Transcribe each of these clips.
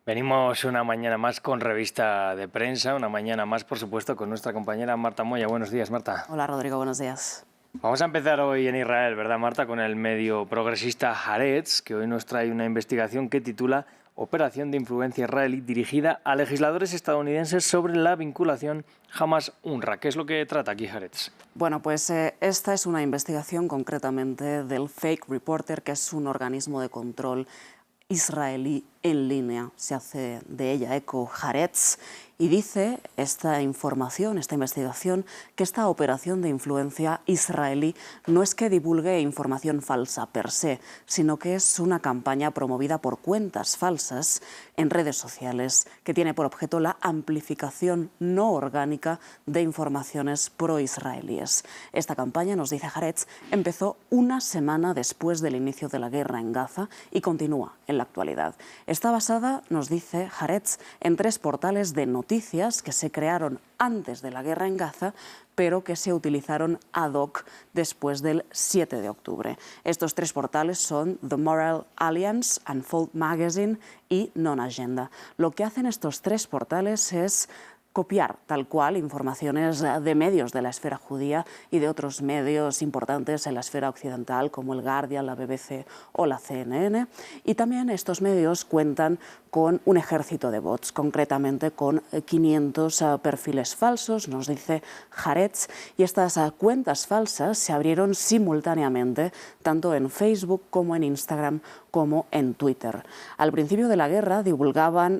Venimos una mañana más con revista de prensa, una mañana más, por supuesto, con nuestra compañera Marta Moya. Buenos días, Marta. Hola, Rodrigo, buenos días. Vamos a empezar hoy en Israel, ¿verdad, Marta?, con el medio progresista Haaretz, que hoy nos trae una investigación que titula Operación de influencia israelí dirigida a legisladores estadounidenses sobre la vinculación Hamas-UNRWA. ¿Qué es lo que trata aquí Haaretz? Bueno, pues esta es una investigación concretamente del Fake Reporter, que es un organismo de control israelí en línea. Se hace de ella eco Haaretz y dice esta información, esta investigación, que esta operación de influencia israelí no es que divulgue información falsa per se, sino que es una campaña promovida por cuentas falsas en redes sociales que tiene por objeto la amplificación no orgánica de informaciones pro-israelíes. Esta campaña, nos dice Haaretz, empezó una semana después del inicio de la guerra en Gaza y continúa en la actualidad. Está basada, nos dice Haaretz, en 3 portales de noticias que se crearon antes de la guerra en Gaza, pero que se utilizaron ad hoc después del 7 de octubre. Estos 3 portales son The Moral Alliance, Unfold Magazine y Non-Agenda. Lo que hacen estos 3 portales es copiar tal cual informaciones de medios de la esfera judía y de otros medios importantes en la esfera occidental como el Guardian, la BBC o la CNN. Y también estos medios cuentan con un ejército de bots, concretamente con 500 perfiles falsos, nos dice Haaretz, y estas cuentas falsas se abrieron simultáneamente tanto en Facebook como en Instagram como en Twitter. Al principio de la guerra divulgaban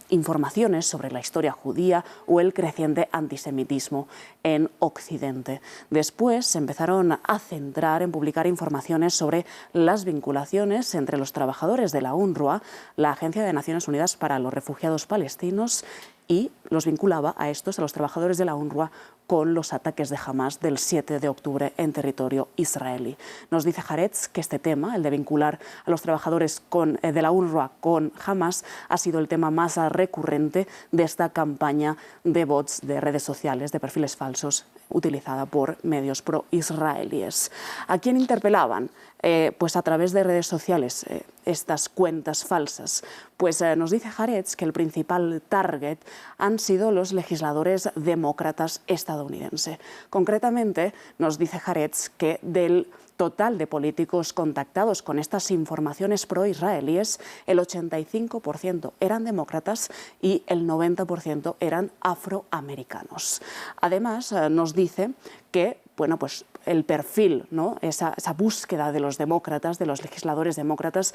informaciones sobre la historia judía o el creciente antisemitismo en Occidente. Después se empezaron a centrar en publicar informaciones sobre las vinculaciones entre los trabajadores de la UNRWA, la Agencia de Naciones Unidas para los Refugiados Palestinos, y los vinculaba a estos, a los trabajadores de la UNRWA, con los ataques de Hamas del 7 de octubre en territorio israelí. Nos dice Haaretz que este tema, el de vincular a los trabajadores de la UNRWA con Hamas, ha sido el tema más recurrente de esta campaña de bots de redes sociales, de perfiles falsos, utilizada por medios pro-israelíes. ¿A quién interpelaban? Pues a través de redes sociales, estas cuentas falsas. Pues nos dice Haaretz que el principal target han sido los legisladores demócratas estadounidenses. Concretamente, nos dice Haaretz que del total de políticos contactados con estas informaciones pro-israelíes, el 85% eran demócratas y el 90% eran afroamericanos. Además, nos dice que pues el perfil, ¿no?, esa búsqueda de los demócratas, de los legisladores demócratas,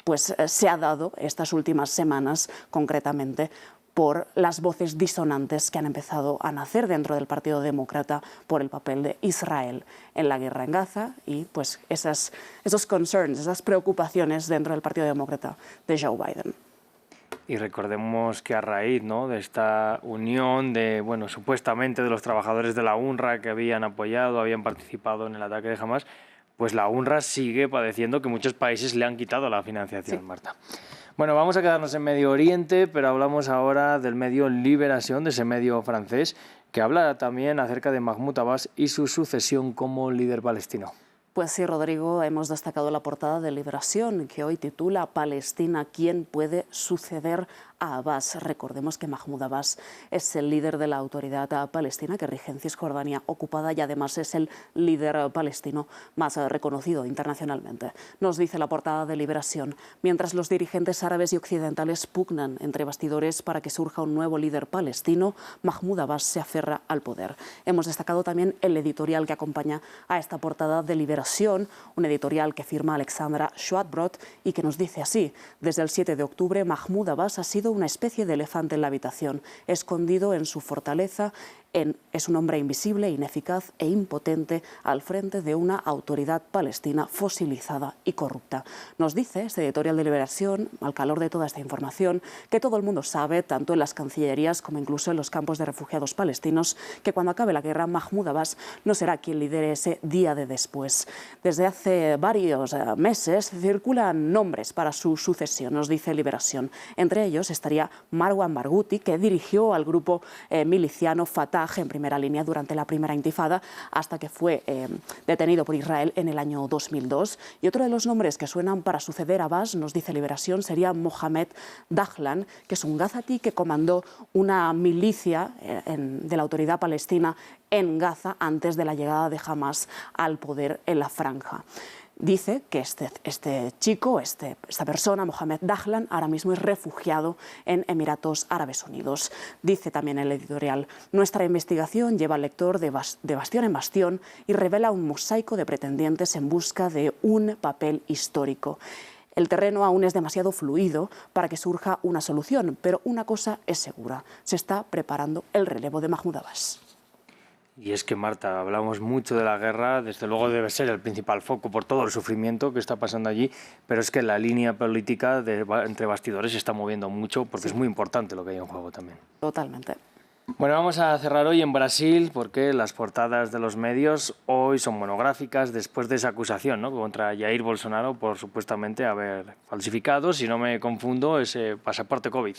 pues se ha dado estas últimas semanas concretamente por las voces disonantes que han empezado a nacer dentro del Partido Demócrata por el papel de Israel en la guerra en Gaza y pues esos concerns, esas preocupaciones dentro del Partido Demócrata de Joe Biden. Y recordemos que a raíz, ¿no?, de esta unión de, supuestamente de los trabajadores de la UNRWA que habían apoyado, habían participado en el ataque de Hamas, pues la UNRWA sigue padeciendo que muchos países le han quitado la financiación, sí. Marta. Bueno, vamos a quedarnos en Medio Oriente, pero hablamos ahora del medio Libération, de ese medio francés, que habla también acerca de Mahmoud Abbas y su sucesión como líder palestino. Pues sí, Rodrigo, hemos destacado la portada de Liberación, que hoy titula Palestina, ¿quién puede suceder a Abbas? Recordemos que Mahmoud Abbas es el líder de la autoridad palestina que rige en Cisjordania ocupada y además es el líder palestino más reconocido internacionalmente. Nos dice la portada de Liberación, mientras los dirigentes árabes y occidentales pugnan entre bastidores para que surja un nuevo líder palestino, Mahmoud Abbas se aferra al poder. Hemos destacado también el editorial que acompaña a esta portada de Liberación, un editorial que firma Alexandra Schwadbrot y que nos dice así: desde el 7 de octubre Mahmoud Abbas ha sido una especie de elefante en la habitación, escondido en su fortaleza. Es un hombre invisible, ineficaz e impotente al frente de una autoridad palestina fosilizada y corrupta. Nos dice este editorial de Liberación, al calor de toda esta información, que todo el mundo sabe, tanto en las cancillerías como incluso en los campos de refugiados palestinos, que cuando acabe la guerra Mahmoud Abbas no será quien lidere ese día de después. Desde hace varios meses circulan nombres para su sucesión, nos dice Liberación. Entre ellos estaría Marwan Barghouti, que dirigió al grupo miliciano Fatah Fatah en primera línea durante la primera intifada, hasta que fue detenido por Israel en el año 2002. Y otro de los nombres que suenan para suceder a Abbas, nos dice Liberación, sería Mohamed Dahlan, que es un gazatí que comandó una milicia de la autoridad palestina en Gaza antes de la llegada de Hamas al poder en la franja. Dice que este chico, esta persona, Mohamed Dahlan, ahora mismo es refugiado en Emiratos Árabes Unidos. Dice también el editorial: nuestra investigación lleva al lector de bastión en bastión y revela un mosaico de pretendientes en busca de un papel histórico. El terreno aún es demasiado fluido para que surja una solución, pero una cosa es segura: se está preparando el relevo de Mahmoud Abbas. Y es que, Marta, hablamos mucho de la guerra, desde luego debe ser el principal foco por todo el sufrimiento que está pasando allí, pero es que la línea política entre bastidores se está moviendo mucho porque es muy importante lo que hay en juego también. Totalmente. Bueno, vamos a cerrar hoy en Brasil porque las portadas de los medios hoy son monográficas después de esa acusación, ¿no?, contra Jair Bolsonaro por supuestamente haber falsificado, si no me confundo, ese pasaporte COVID.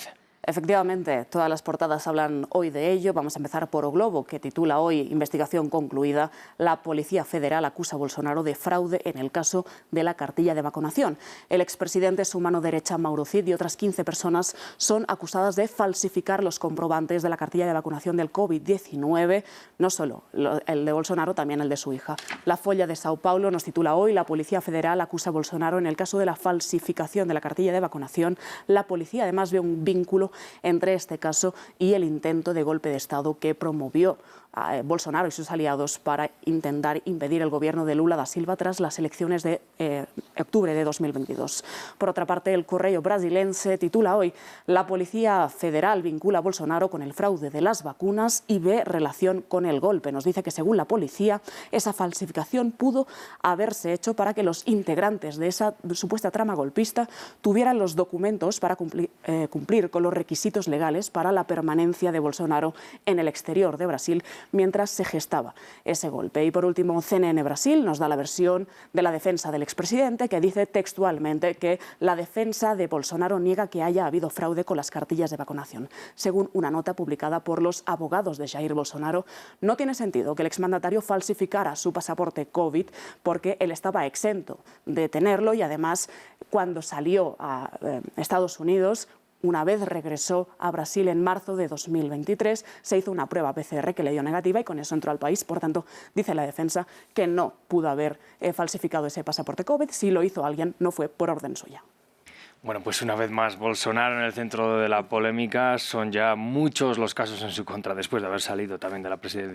Efectivamente, todas las portadas hablan hoy de ello. Vamos a empezar por O Globo, que titula hoy: investigación concluida. La Policía Federal acusa a Bolsonaro de fraude en el caso de la cartilla de vacunación. El expresidente, su mano derecha, Mauro Cid, y otras 15 personas son acusadas de falsificar los comprobantes de la cartilla de vacunación del COVID-19, no solo el de Bolsonaro, también el de su hija. La Folla de Sao Paulo nos titula hoy: la Policía Federal acusa a Bolsonaro en el caso de la falsificación de la cartilla de vacunación. La policía además ve un vínculo entre este caso y el intento de golpe de Estado que promovió a Bolsonaro y sus aliados para intentar impedir el gobierno de Lula da Silva tras las elecciones de octubre de 2022. Por otra parte, el Correio Brasilense titula hoy: la Policía Federal vincula a Bolsonaro con el fraude de las vacunas y ve relación con el golpe. Nos dice que, según la policía, esa falsificación pudo haberse hecho para que los integrantes de esa supuesta trama golpista tuvieran los documentos para cumplir con los requisitos legales para la permanencia de Bolsonaro en el exterior de Brasil mientras se gestaba ese golpe. Y por último, CNN Brasil nos da la versión de la defensa del expresidente, que dice textualmente que la defensa de Bolsonaro niega que haya habido fraude con las cartillas de vacunación. Según una nota publicada por los abogados de Jair Bolsonaro, no tiene sentido que el exmandatario falsificara su pasaporte COVID porque él estaba exento de tenerlo y además, cuando salió a Estados Unidos, una vez regresó a Brasil en marzo de 2023, se hizo una prueba PCR que le dio negativa y con eso entró al país. Por tanto, dice la defensa que no pudo haber falsificado ese pasaporte COVID. Si lo hizo alguien, no fue por orden suya. Bueno, pues una vez más, Bolsonaro en el centro de la polémica. Son ya muchos los casos en su contra después de haber salido también de la presidencia.